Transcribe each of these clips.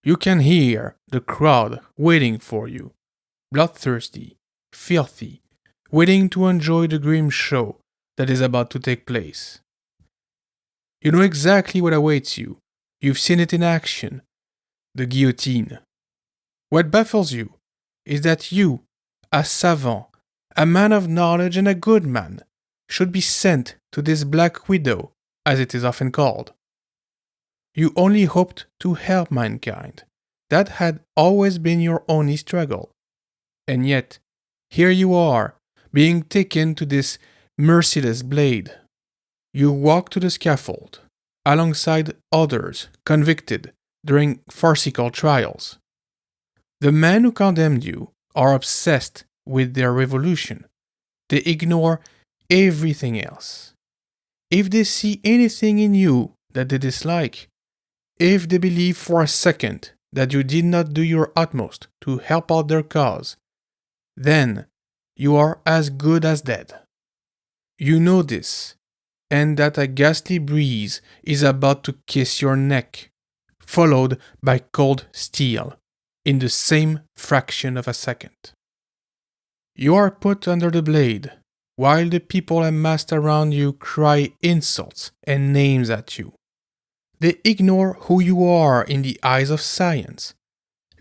You can hear the crowd waiting for you, bloodthirsty, filthy, waiting to enjoy the grim show that is about to take place. You know exactly what awaits you. You've seen it in action. The guillotine. What baffles you is that you, a savant, a man of knowledge and a good man, should be sent to this black widow, as it is often called. You only hoped to help mankind. That had always been your only struggle. And yet, here you are, being taken to this merciless blade. You walk to the scaffold, alongside others convicted during farcical trials. The men who condemned you are obsessed with their revolution. They ignore everything else. If they see anything in you that they dislike, if they believe for a second that you did not do your utmost to help out their cause, then you are as good as dead. You know this, and that a ghastly breeze is about to kiss your neck, followed by cold steel, in the same fraction of a second. You are put under the blade, while the people amassed around you cry insults and names at you. They ignore who you are in the eyes of science.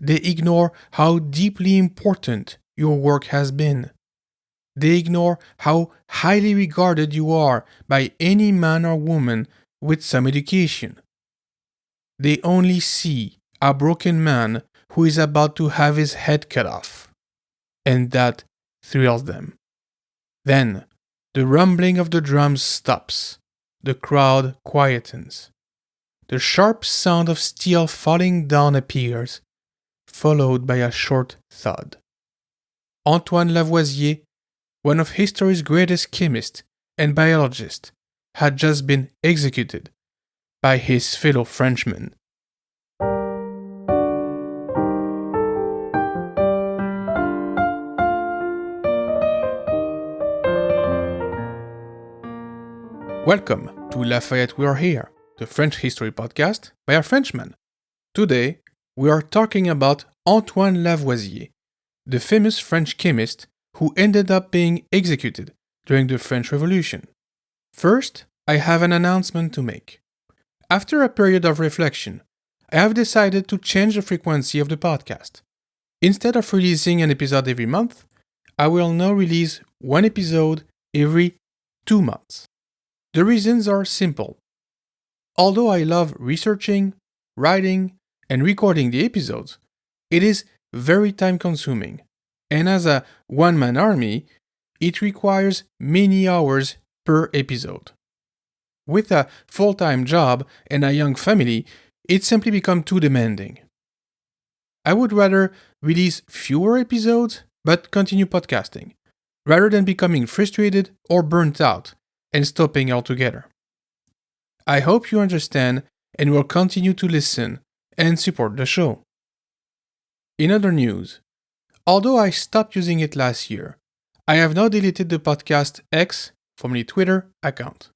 They ignore how deeply important your work has been. They ignore how highly regarded you are by any man or woman with some education. They only see a broken man who is about to have his head cut off. And that thrills them. Then, the rumbling of the drums stops. The crowd quietens. The sharp sound of steel falling down appears, followed by a short thud. Antoine Lavoisier, one of history's greatest chemists and biologists, had just been executed by his fellow Frenchmen. Welcome to Lafayette We Are Here, the French history podcast by a Frenchman. Today, we are talking about Antoine Lavoisier, the famous French chemist who ended up being executed during the French Revolution. First, I have an announcement to make. After a period of reflection, I have decided to change the frequency of the podcast. Instead of releasing an episode every month, I will now release one episode every 2 months. The reasons are simple. Although I love researching, writing, and recording the episodes, it is very time-consuming, and as a one-man army, it requires many hours per episode. With a full-time job and a young family, it simply becomes too demanding. I would rather release fewer episodes but continue podcasting, rather than becoming frustrated or burnt out and stopping altogether. I hope you understand and will continue to listen and support the show. In other news, although I stopped using it last year, I have now deleted the podcast X, formerly Twitter, account.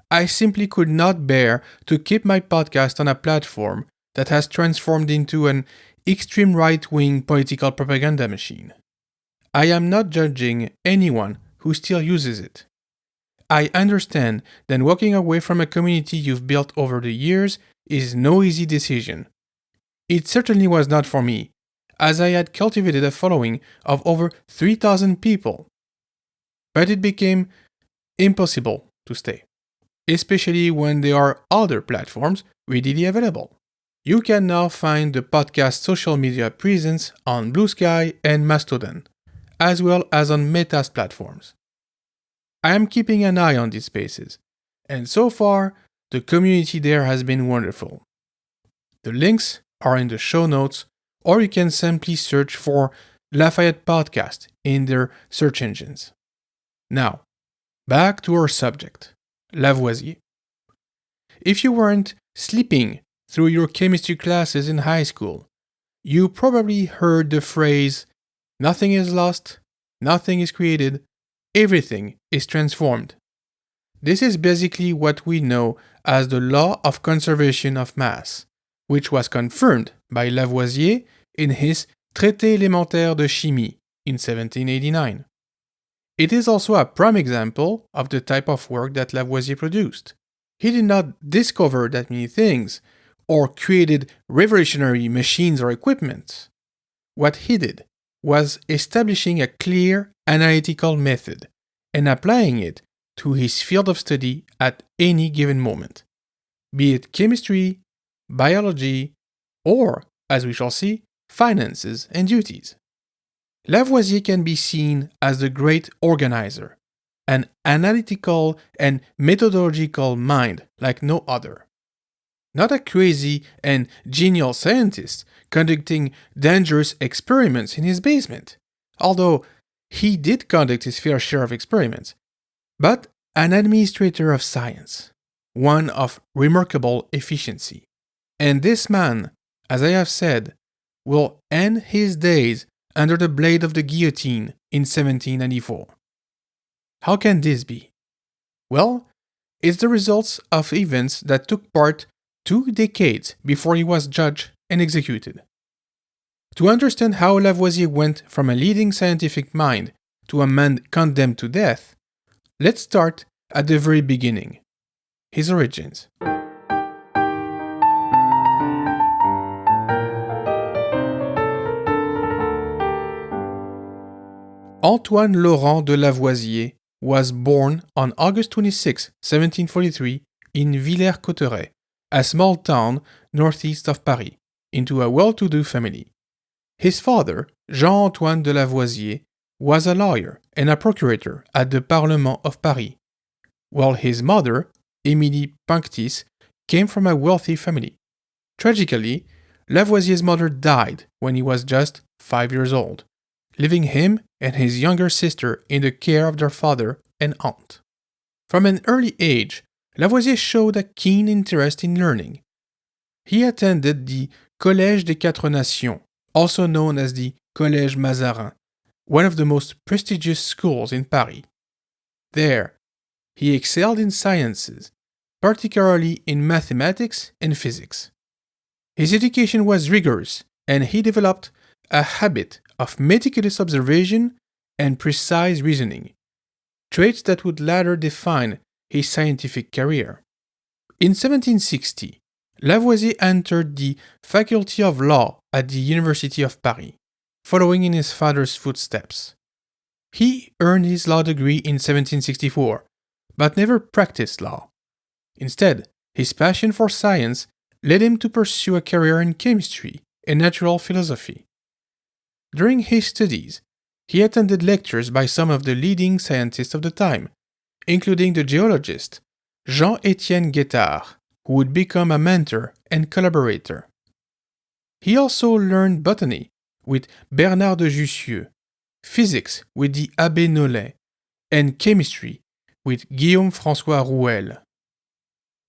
I simply could not bear to keep my podcast on a platform that has transformed into an extreme right-wing political propaganda machine. I am not judging anyone who still uses it. I understand that walking away from a community you've built over the years is no easy decision. It certainly was not for me, as I had cultivated a following of over 3,000 people. But it became impossible to stay, especially when there are other platforms readily available. You can now find the podcast social media presence on Blue Sky and Mastodon, as well as on Meta's platforms. I am keeping an eye on these spaces, and so far, the community there has been wonderful. The links are in the show notes, or you can simply search for Lafayette Podcast in their search engines. Now, back to our subject, Lavoisier. If you weren't sleeping through your chemistry classes in high school, you probably heard the phrase, "Nothing is lost, nothing is created, everything is transformed." This is basically what we know as the law of conservation of mass, which was confirmed by Lavoisier in his Traité élémentaire de chimie in 1789. It is also a prime example of the type of work that Lavoisier produced. He did not discover that many things or created revolutionary machines or equipment. What he did was establishing a clear analytical method and applying it to his field of study at any given moment, be it chemistry, biology, or, as we shall see, finances and duties. Lavoisier can be seen as the great organizer, an analytical and methodological mind like no other. Not a crazy and genial scientist conducting dangerous experiments in his basement, although he did conduct his fair share of experiments, but an administrator of science, one of remarkable efficiency. And this man, as I have said, will end his days under the blade of the guillotine in 1794. How can this be? Well, it's the results of events that took part 2 decades before he was judged and executed. To understand how Lavoisier went from a leading scientific mind to a man condemned to death, let's start at the very beginning, his origins. Antoine Laurent de Lavoisier was born on August 26, 1743, in Villers-Cotterêts, a small town northeast of Paris, into a well-to-do family. His father, Jean-Antoine de Lavoisier, was a lawyer and a procurator at the Parlement of Paris, while his mother, Émilie Panctis, came from a wealthy family. Tragically, Lavoisier's mother died when he was just 5 years old, leaving him and his younger sister in the care of their father and aunt. From an early age, Lavoisier showed a keen interest in learning. He attended the Collège des Quatre Nations, also known as the Collège Mazarin, one of the most prestigious schools in Paris. There, he excelled in sciences, particularly in mathematics and physics. His education was rigorous, and he developed a habit of meticulous observation and precise reasoning, traits that would later define his scientific career. In 1760, Lavoisier entered the Faculty of Law at the University of Paris, following in his father's footsteps. He earned his law degree in 1764, but never practiced law. Instead, his passion for science led him to pursue a career in chemistry and natural philosophy. During his studies, he attended lectures by some of the leading scientists of the time, including the geologist Jean-Étienne Guettard, who would become a mentor and collaborator. He also learned botany with Bernard de Jussieu, physics with the Abbé Nollet, and chemistry with Guillaume François Rouelle.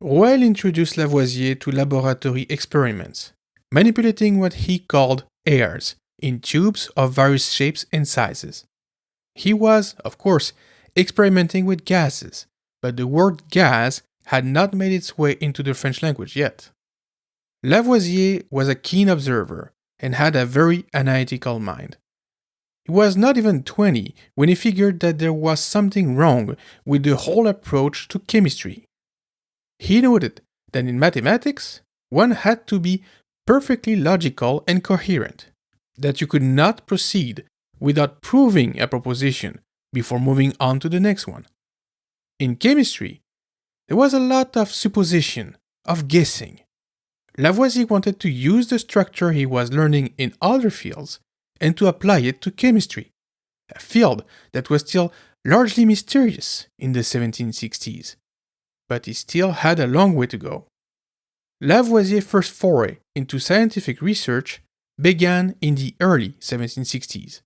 Rouelle introduced Lavoisier to laboratory experiments, manipulating what he called airs in tubes of various shapes and sizes. He was, of course, experimenting with gases, but the word gas had not made its way into the French language yet. Lavoisier was a keen observer and had a very analytical mind. He was not even 20 when he figured that there was something wrong with the whole approach to chemistry. He noted that in mathematics, one had to be perfectly logical and coherent, that you could not proceed without proving a proposition before moving on to the next one. In chemistry, there was a lot of supposition, of guessing. Lavoisier wanted to use the structure he was learning in other fields and to apply it to chemistry, a field that was still largely mysterious in the 1760s. But he still had a long way to go. Lavoisier's first foray into scientific research began in the early 1760s.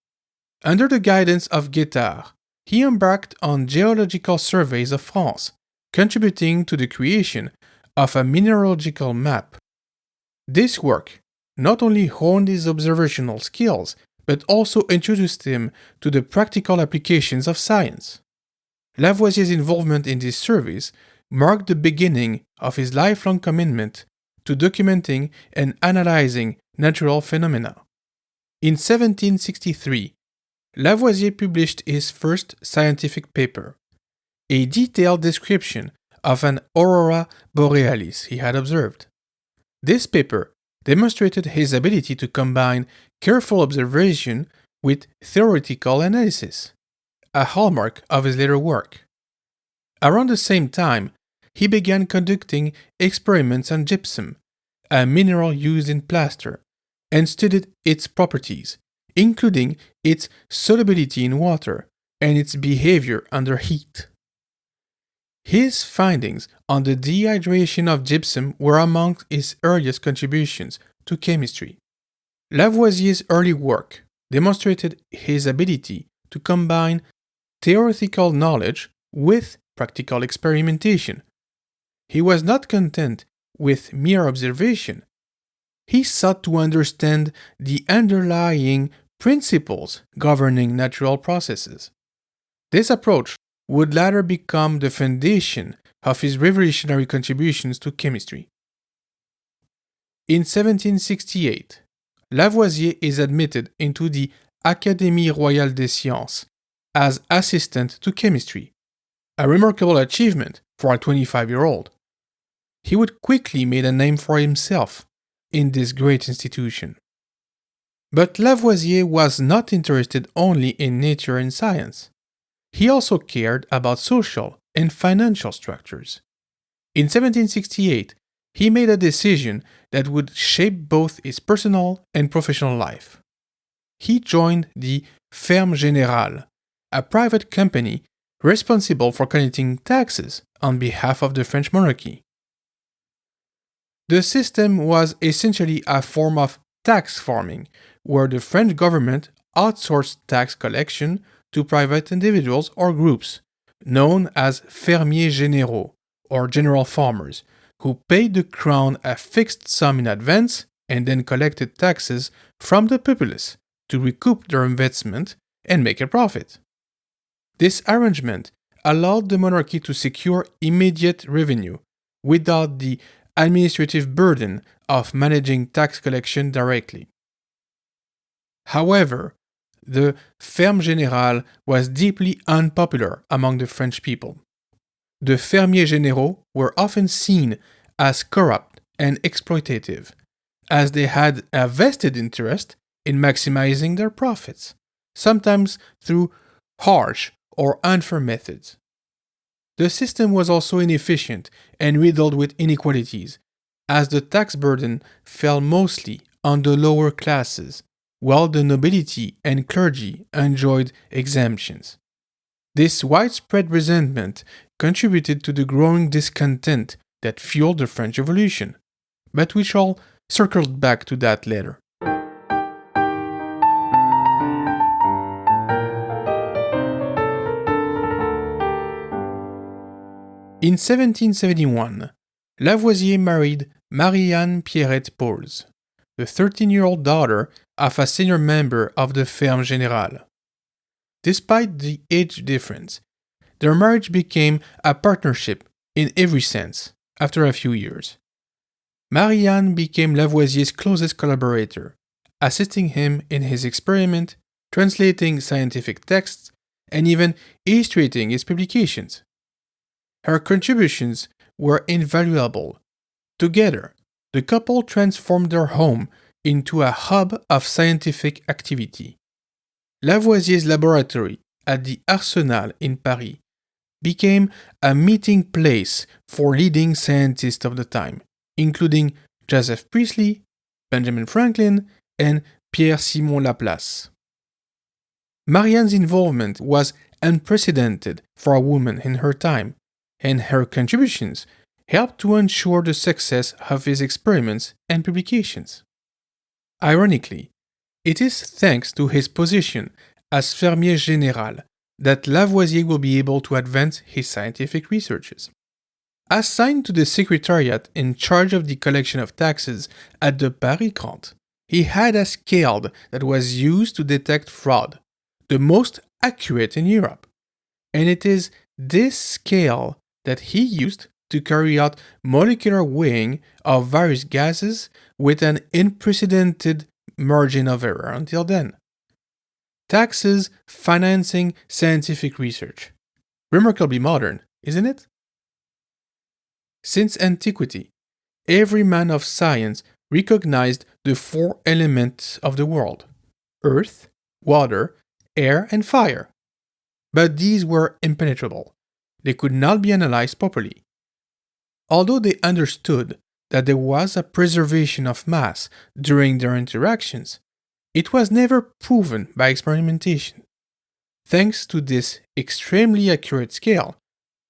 Under the guidance of Guettard, he embarked on geological surveys of France, contributing to the creation of a mineralogical map. This work not only honed his observational skills, but also introduced him to the practical applications of science. Lavoisier's involvement in these surveys marked the beginning of his lifelong commitment to documenting and analyzing natural phenomena. In 1763, Lavoisier published his first scientific paper, a detailed description of an aurora borealis he had observed. This paper demonstrated his ability to combine careful observation with theoretical analysis, a hallmark of his later work. Around the same time, he began conducting experiments on gypsum, a mineral used in plaster, and studied its properties, including its solubility in water and its behavior under heat. His findings on the dehydration of gypsum were among his earliest contributions to chemistry. Lavoisier's early work demonstrated his ability to combine theoretical knowledge with practical experimentation. He was not content with mere observation. He sought to understand the underlying principles governing natural processes. This approach would later become the foundation of his revolutionary contributions to chemistry. In 1768, Lavoisier is admitted into the Académie royale des sciences as assistant to chemistry, a remarkable achievement for a 25-year-old. He would quickly make a name for himself in this great institution. But Lavoisier was not interested only in nature and science. He also cared about social and financial structures. In 1768, he made a decision that would shape both his personal and professional life. He joined the Ferme Générale, a private company responsible for collecting taxes on behalf of the French monarchy. The system was essentially a form of tax farming, where the French government outsourced tax collection to private individuals or groups, known as fermiers généraux, or general farmers, who paid the crown a fixed sum in advance and then collected taxes from the populace to recoup their investment and make a profit. This arrangement allowed the monarchy to secure immediate revenue without the administrative burden of managing tax collection directly. However, the Ferme Générale was deeply unpopular among the French people. The fermiers généraux were often seen as corrupt and exploitative, as they had a vested interest in maximizing their profits, sometimes through harsh or unfair methods. The system was also inefficient and riddled with inequalities, as the tax burden fell mostly on the lower classes, while the nobility and clergy enjoyed exemptions. This widespread resentment contributed to the growing discontent that fueled the French Revolution, but we shall circle back to that later. In 1771, Lavoisier married Marie-Anne Pierrette Pauls, the 13-year-old daughter of a senior member of the Ferme Générale. Despite the age difference, their marriage became a partnership in every sense after a few years. Marie-Anne became Lavoisier's closest collaborator, assisting him in his experiment, translating scientific texts, and even illustrating his publications. Her contributions were invaluable. Together, the couple transformed their home into a hub of scientific activity. Lavoisier's laboratory at the Arsenal in Paris became a meeting place for leading scientists of the time, including Joseph Priestley, Benjamin Franklin, and Pierre-Simon Laplace. Marie-Anne's involvement was unprecedented for a woman in her time, and her contributions helped to ensure the success of his experiments and publications. Ironically, it is thanks to his position as fermier général that Lavoisier will be able to advance his scientific researches. Assigned to the secretariat in charge of the collection of taxes at the Paris Court, he had a scale that was used to detect fraud, the most accurate in Europe. And it is this scale that he used to carry out molecular weighing of various gases with an unprecedented margin of error until then. Taxes financing scientific research. Remarkably modern, isn't it? Since antiquity, every man of science recognized the four elements of the world: earth, water, air, and fire. But these were impenetrable. They could not be analyzed properly. Although they understood that there was a preservation of mass during their interactions, it was never proven by experimentation. Thanks to this extremely accurate scale,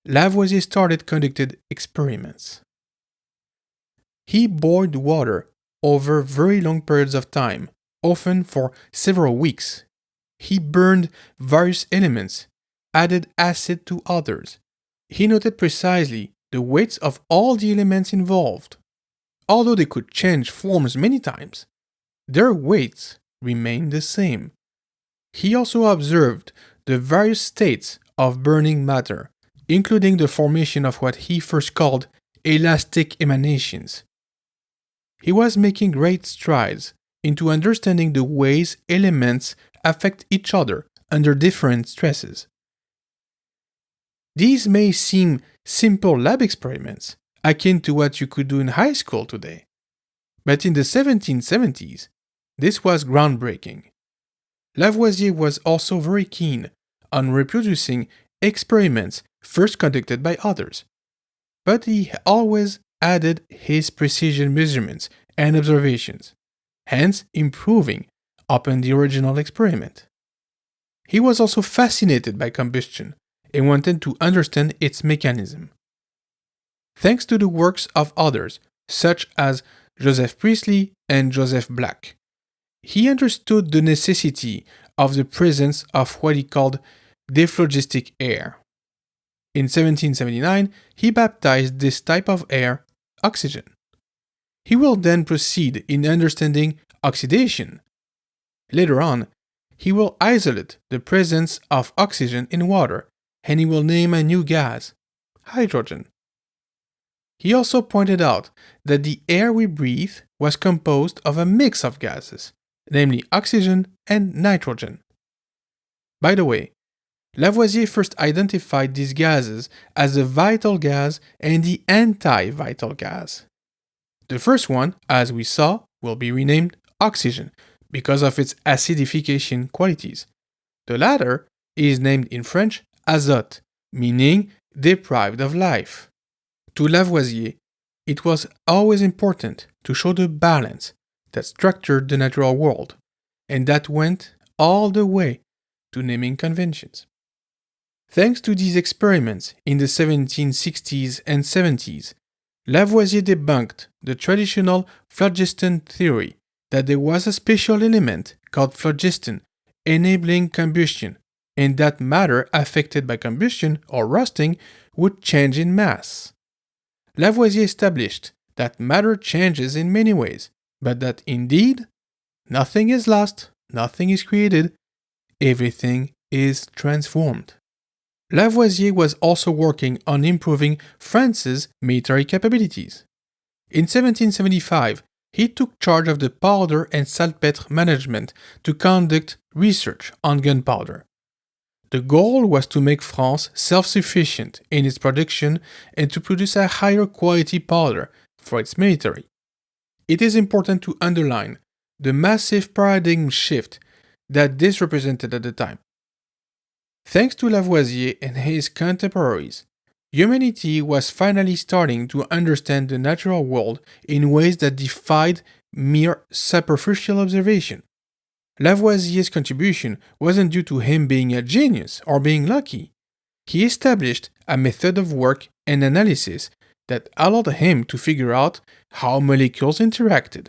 Lavoisier started conducting experiments. He boiled water over very long periods of time, often for several weeks. He burned various elements, added acid to others. He noted precisely the weights of all the elements involved. Although they could change forms many times, their weights remained the same. He also observed the various states of burning matter, including the formation of what he first called elastic emanations. He was making great strides into understanding the ways elements affect each other under different stresses. These may seem simple lab experiments, akin to what you could do in high school today. But in the 1770s, this was groundbreaking. Lavoisier was also very keen on reproducing experiments first conducted by others. But he always added his precision measurements and observations, hence improving upon the original experiment. He was also fascinated by combustion and wanted to understand its mechanism. Thanks to the works of others, such as Joseph Priestley and Joseph Black, he understood the necessity of the presence of what he called dephlogistic air. In 1779, he baptized this type of air oxygen. He will then proceed in understanding oxidation. Later on, he will isolate the presence of oxygen in water, and he will name a new gas, hydrogen. He also pointed out that the air we breathe was composed of a mix of gases, namely oxygen and nitrogen. By the way, Lavoisier first identified these gases as the vital gas and the anti-vital gas. The first one, as we saw, will be renamed oxygen because of its acidification qualities. The latter is named in French azote, meaning deprived of life. To Lavoisier, it was always important to show the balance that structured the natural world, and that went all the way to naming conventions. Thanks to these experiments in the 1760s and 70s, Lavoisier debunked the traditional phlogiston theory that there was a special element called phlogiston enabling combustion, and that matter affected by combustion or rusting would change in mass. Lavoisier established that matter changes in many ways, but that indeed, nothing is lost, nothing is created, everything is transformed. Lavoisier was also working on improving France's military capabilities. In 1775, he took charge of the powder and saltpetre management to conduct research on gunpowder. The goal was to make France self-sufficient in its production and to produce a higher quality powder for its military. It is important to underline the massive paradigm shift that this represented at the time. Thanks to Lavoisier and his contemporaries, humanity was finally starting to understand the natural world in ways that defied mere superficial observation. Lavoisier's contribution wasn't due to him being a genius or being lucky. He established a method of work and analysis that allowed him to figure out how molecules interacted.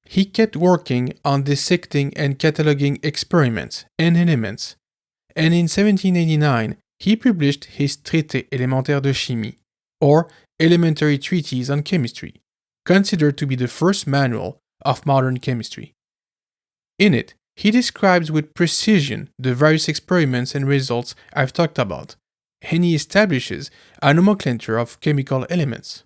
He kept working on dissecting and cataloging experiments and elements, and in 1789 he published his Traité élémentaire de chimie, or Elementary Treatise on Chemistry, considered to be the first manual of modern chemistry. In it, he describes with precision the various experiments and results I've talked about, and he establishes a nomenclature of chemical elements.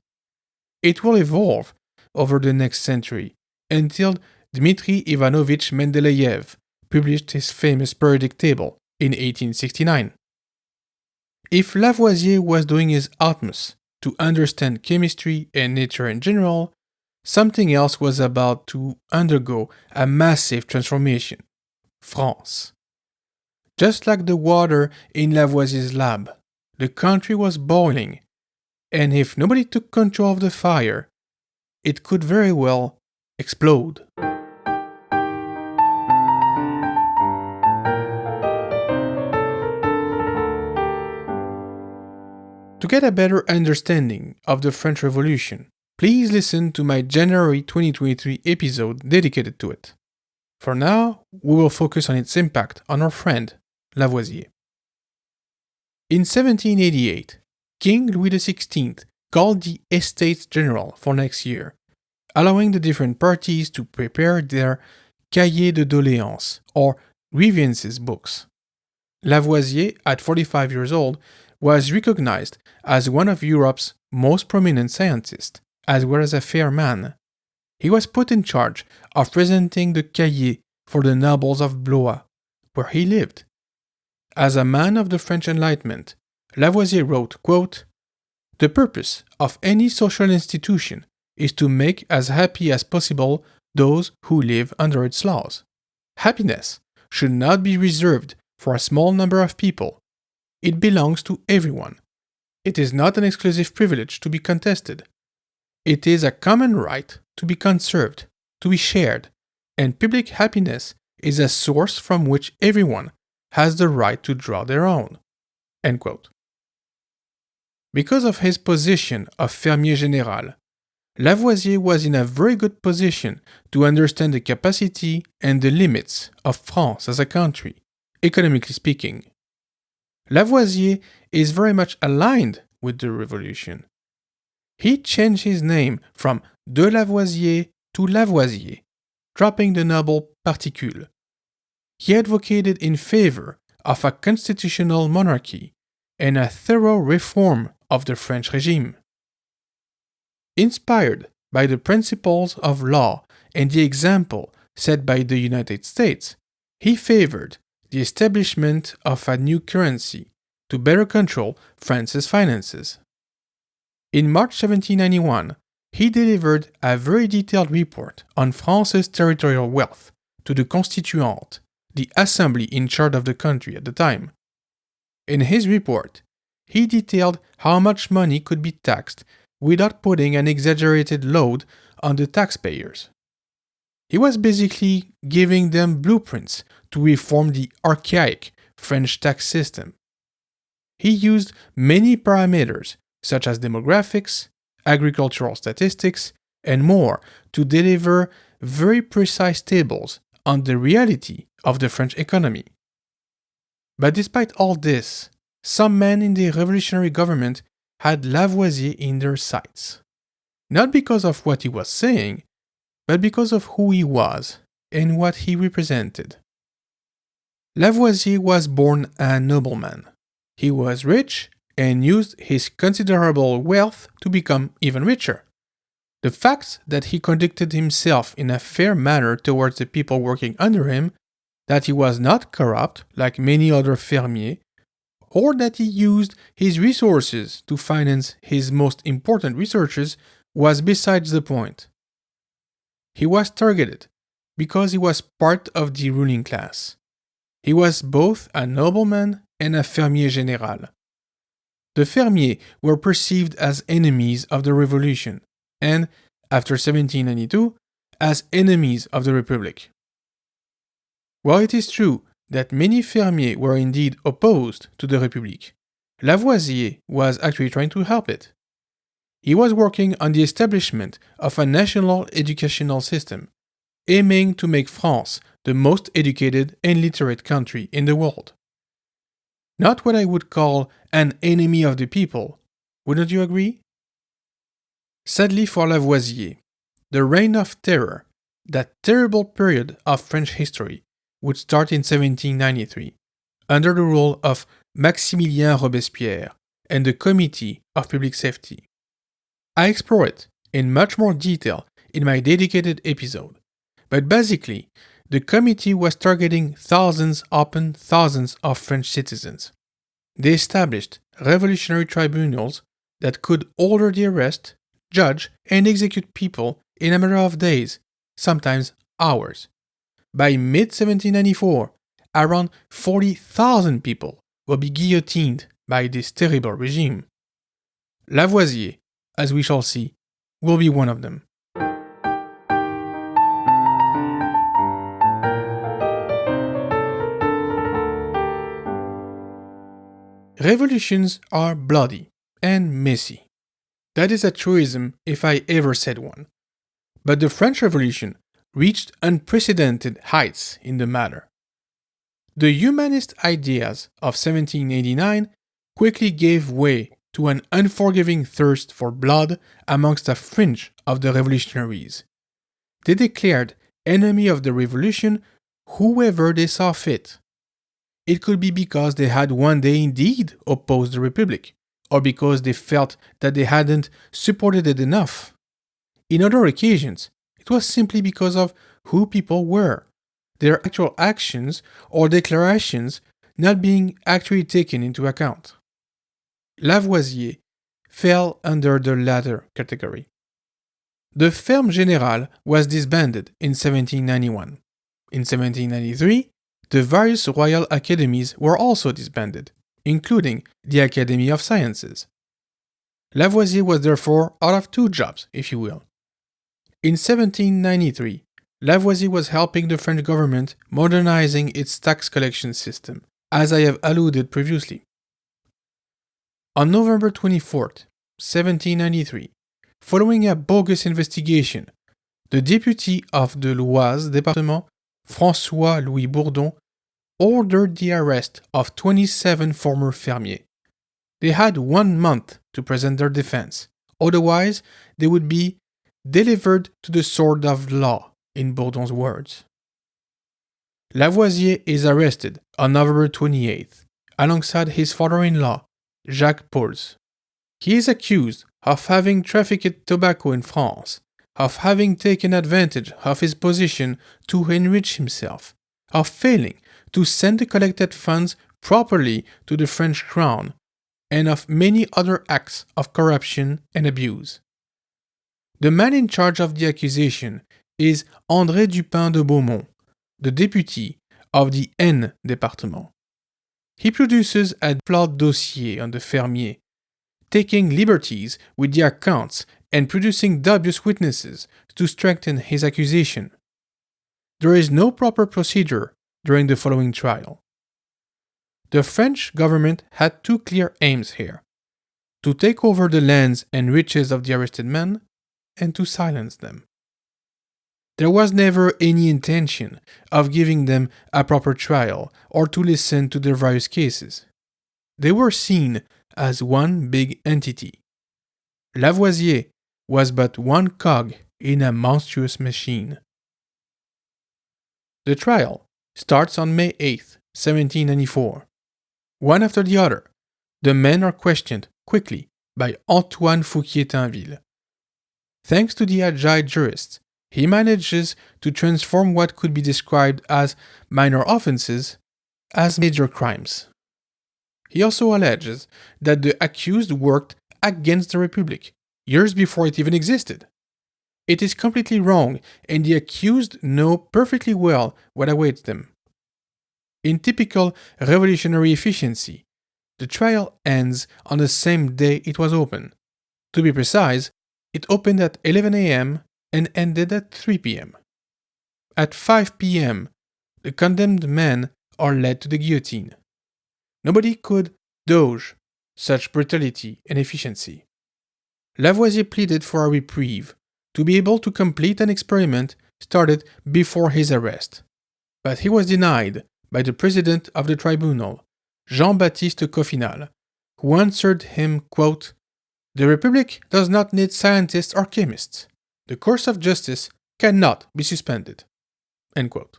It will evolve over the next century until Dmitry Ivanovich Mendeleev published his famous periodic table in 1869. If Lavoisier was doing his utmost to understand chemistry and nature in general, something else was about to undergo a massive transformation: France. Just like the water in Lavoisier's lab, the country was boiling, and if nobody took control of the fire, it could very well explode. To get a better understanding of the French Revolution, please listen to my January 2023 episode dedicated to it. For now, we will focus on its impact on our friend, Lavoisier. In 1788, King Louis XVI called the Estates General for next year, allowing the different parties to prepare their cahiers de doléances, or grievances books. Lavoisier, at 45 years old, was recognized as one of Europe's most prominent scientists, as well as a fair man. He was put in charge of presenting the cahiers for the nobles of Blois, where he lived. As a man of the French Enlightenment, Lavoisier wrote, quote, "The purpose of any social institution is to make as happy as possible those who live under its laws. Happiness should not be reserved for a small number of people. It belongs to everyone. It is not an exclusive privilege to be contested. It is a common right to be conserved, to be shared, and public happiness is a source from which everyone has the right to draw their own." End quote. Because of his position of fermier général, Lavoisier was in a very good position to understand the capacity and the limits of France as a country, economically speaking. Lavoisier is very much aligned with the revolution. He changed his name from de Lavoisier to Lavoisier, dropping the noble particule. He advocated in favor of a constitutional monarchy and a thorough reform of the French regime. Inspired by the principles of law and the example set by the United States, he favored the establishment of a new currency to better control France's finances. In March 1791, he delivered a very detailed report on France's territorial wealth to the Constituante, the assembly in charge of the country at the time. In his report, he detailed how much money could be taxed without putting an exaggerated load on the taxpayers. He was basically giving them blueprints to reform the archaic French tax system. He used many parameters, such as demographics, agricultural statistics, and more, to deliver very precise tables on the reality of the French economy. But despite all this, some men in the revolutionary government had Lavoisier in their sights. Not because of what he was saying, but because of who he was and what he represented. Lavoisier was born a nobleman. He was rich and used his considerable wealth to become even richer. The fact that he conducted himself in a fair manner towards the people working under him, that he was not corrupt like many other fermiers, or that he used his resources to finance his most important researches was besides the point. He was targeted because he was part of the ruling class. He was both a nobleman and a fermier général. The fermiers were perceived as enemies of the revolution, and, after 1792, as enemies of the Republic. While it is true that many fermiers were indeed opposed to the République, Lavoisier was actually trying to help it. He was working on the establishment of a national educational system, aiming to make France the most educated and literate country in the world. Not what I would call an enemy of the people, wouldn't you agree? Sadly for Lavoisier, the Reign of Terror, that terrible period of French history, would start in 1793, under the rule of Maximilien Robespierre and the Committee of Public Safety. I explore it in much more detail in my dedicated episode, but basically, the committee was targeting thousands upon thousands of French citizens. They established revolutionary tribunals that could order the arrest, judge, and execute people in a matter of days, sometimes hours. By mid-1794, around 40,000 people will be guillotined by this terrible regime. Lavoisier, as we shall see, will be one of them. Revolutions are bloody and messy. That is a truism if I ever said one. But the French Revolution reached unprecedented heights in the matter. The humanist ideas of 1789 quickly gave way to an unforgiving thirst for blood amongst a fringe of the revolutionaries. They declared enemy of the revolution whoever they saw fit. It could be because they had one day indeed opposed the Republic, or because they felt that they hadn't supported it enough. In other occasions, it was simply because of who people were, their actual actions or declarations not being actually taken into account. Lavoisier fell under the latter category. The Ferme Générale was disbanded in 1791. In 1793, the various royal academies were also disbanded, including the Academy of Sciences. Lavoisier was therefore out of two jobs, if you will. In 1793, Lavoisier was helping the French government modernizing its tax collection system, as I have alluded previously. On November 24, 1793, following a bogus investigation, the deputy of the Loise département, François-Louis Bourdon, ordered the arrest of 27 former fermiers. They had 1 month to present their defense, otherwise they would be delivered to the sword of law, in Bourdon's words. Lavoisier is arrested on November 28th, alongside his father-in-law, Jacques Pauls. He is accused of having trafficked tobacco in France, of having taken advantage of his position to enrich himself, of failing to send the collected funds properly to the French crown, and of many other acts of corruption and abuse. The man in charge of the accusation is André Dupin de Beaumont, the deputy of the Aisne département. He produces a flawed dossier on the fermier, taking liberties with the accounts and producing dubious witnesses to strengthen his accusation. There is no proper procedure during the following trial. The French government had two clear aims here: to take over the lands and riches of the arrested men, and to silence them. There was never any intention of giving them a proper trial or to listen to their various cases. They were seen as one big entity. Lavoisier was but one cog in a monstrous machine. The trial starts on May 8, 1794. One after the other, the men are questioned quickly by Antoine Fouquier-Tinville. Thanks to the agile jurist, he manages to transform what could be described as minor offenses as major crimes. He also alleges that the accused worked against the Republic years before it even existed. It is completely wrong, and the accused know perfectly well what awaits them. In typical revolutionary efficiency, the trial ends on the same day it was opened. To be precise, it opened at 11 a.m. and ended at 3 p.m. At 5 p.m., the condemned men are led to the guillotine. Nobody could doge such brutality and efficiency. Lavoisier pleaded for a reprieve, to be able to complete an experiment started before his arrest. But he was denied by the president of the tribunal, Jean-Baptiste Coffinhal, who answered him, quote, "The Republic does not need scientists or chemists. The course of justice cannot be suspended." End quote.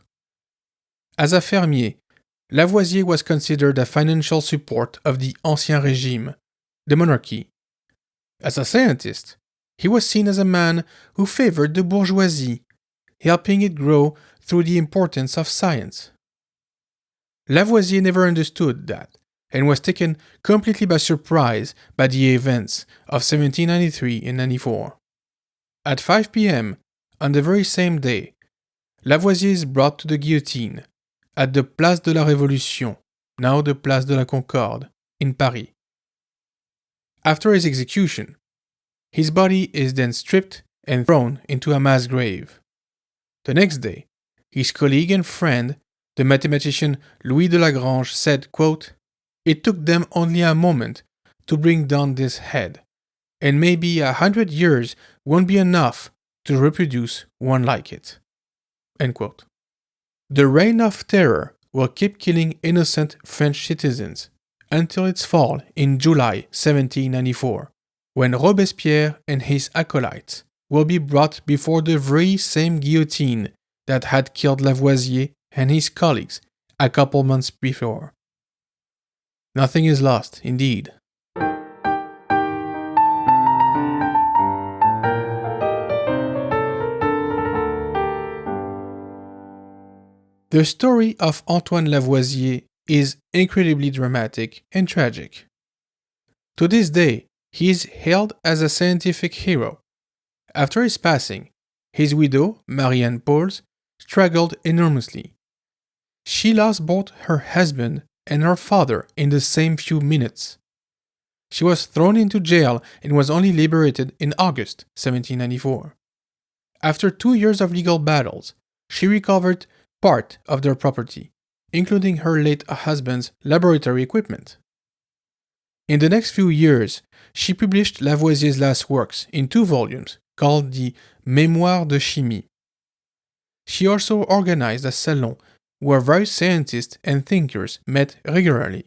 As a fermier, Lavoisier was considered a financial support of the Ancien Régime, the monarchy. As a scientist, he was seen as a man who favored the bourgeoisie, helping it grow through the importance of science. Lavoisier never understood that and was taken completely by surprise by the events of 1793 and 94. At 5 p.m., on the very same day, Lavoisier is brought to the guillotine at the Place de la Révolution, now the Place de la Concorde, in Paris. After his execution, his body is then stripped and thrown into a mass grave. The next day, his colleague and friend, the mathematician Louis de Lagrange, said, quote, "It took them only a moment to bring down this head, and maybe 100 years won't be enough to reproduce one like it." End quote. The reign of terror will keep killing innocent French citizens until its fall in July 1794, when Robespierre and his acolytes will be brought before the very same guillotine that had killed Lavoisier and his colleagues a couple months before. Nothing is lost, indeed. The story of Antoine Lavoisier is incredibly dramatic and tragic. To this day, he is hailed as a scientific hero. After his passing, his widow, Marie-Anne Pauls, struggled enormously. She lost both her husband and her father in the same few minutes. She was thrown into jail and was only liberated in August 1794. After 2 years of legal battles, she recovered part of their property, including her late husband's laboratory equipment. In the next few years, she published Lavoisier's last works in 2 volumes called the Mémoires de Chimie. She also organized a salon where various scientists and thinkers met regularly.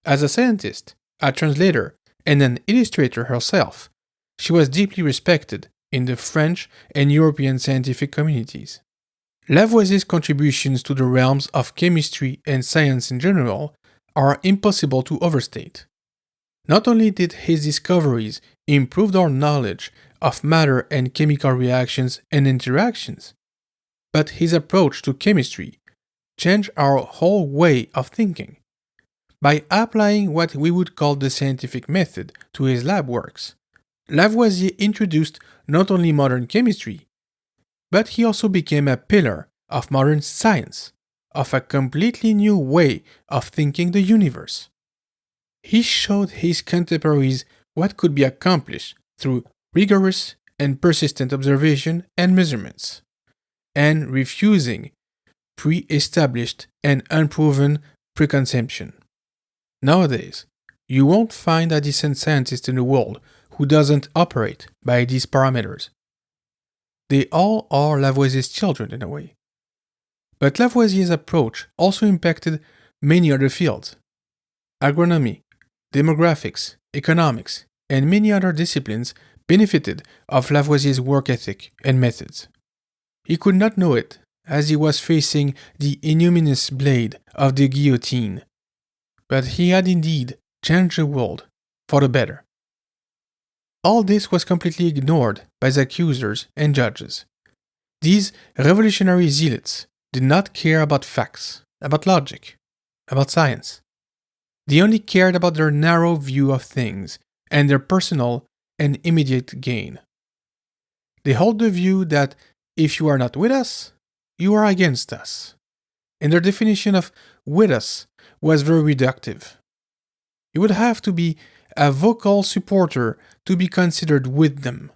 As a scientist, a translator, and an illustrator herself, she was deeply respected in the French and European scientific communities. Lavoisier's contributions to the realms of chemistry and science in general are impossible to overstate. Not only did his discoveries improve our knowledge of matter and chemical reactions and interactions, but his approach to chemistry changed our whole way of thinking. By applying what we would call the scientific method to his lab works, Lavoisier introduced not only modern chemistry, but he also became a pillar of modern science, of a completely new way of thinking the universe. He showed his contemporaries what could be accomplished through rigorous and persistent observation and measurements, and refusing pre-established and unproven preconception. Nowadays, you won't find a decent scientist in the world who doesn't operate by these parameters. They all are Lavoisier's children in a way. But Lavoisier's approach also impacted many other fields. Agronomy, demographics, economics, and many other disciplines benefited of Lavoisier's work ethic and methods. He could not know it, as he was facing the ignominious blade of the guillotine, but he had indeed changed the world for the better. All this was completely ignored by the accusers and judges. These revolutionary zealots did not care about facts, about logic, about science. They only cared about their narrow view of things and their personal and immediate gain. They hold the view that if you are not with us, you are against us. And their definition of with us was very reductive. You would have to be a vocal supporter to be considered with them.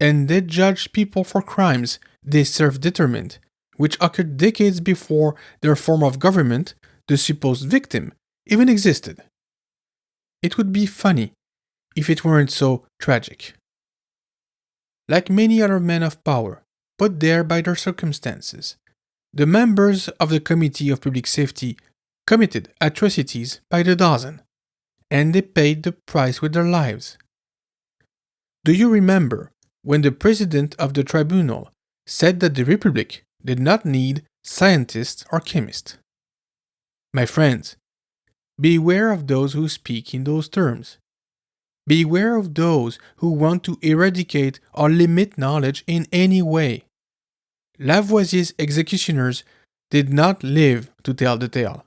And they judged people for crimes they self-determined, which occurred decades before their form of government, the supposed victim, even existed. It would be funny if it weren't so tragic. Like many other men of power, put there by their circumstances, the members of the Committee of Public Safety committed atrocities by the dozen, and they paid the price with their lives. Do you remember when the president of the tribunal said that the Republic did not need scientists or chemists? My friends, beware of those who speak in those terms. Beware of those who want to eradicate or limit knowledge in any way. Lavoisier's executioners did not live to tell the tale,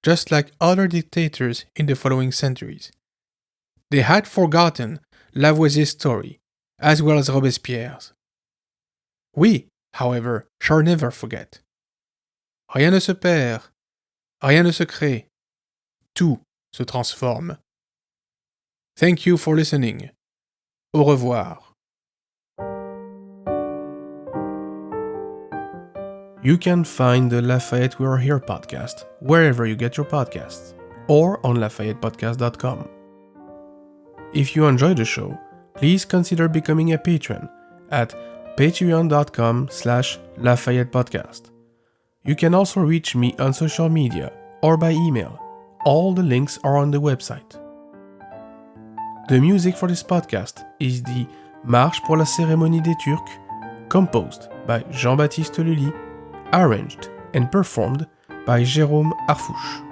just like other dictators in the following centuries. They had forgotten Lavoisier's story, as well as Robespierre's. We, however, shall never forget. Rien ne se perd, rien ne se crée, tout se transforme. Thank you for listening. Au revoir. You can find the Lafayette We Are Here podcast wherever you get your podcasts, or on LafayettePodcast.com. If you enjoy the show, please consider becoming a patron at patreon.com/Lafayette Podcast. You can also reach me on social media or by email. All the links are on the website. The music for this podcast is the Marche pour la cérémonie des Turcs, composed by Jean-Baptiste Lully, arranged and performed by Jérôme Arfouche.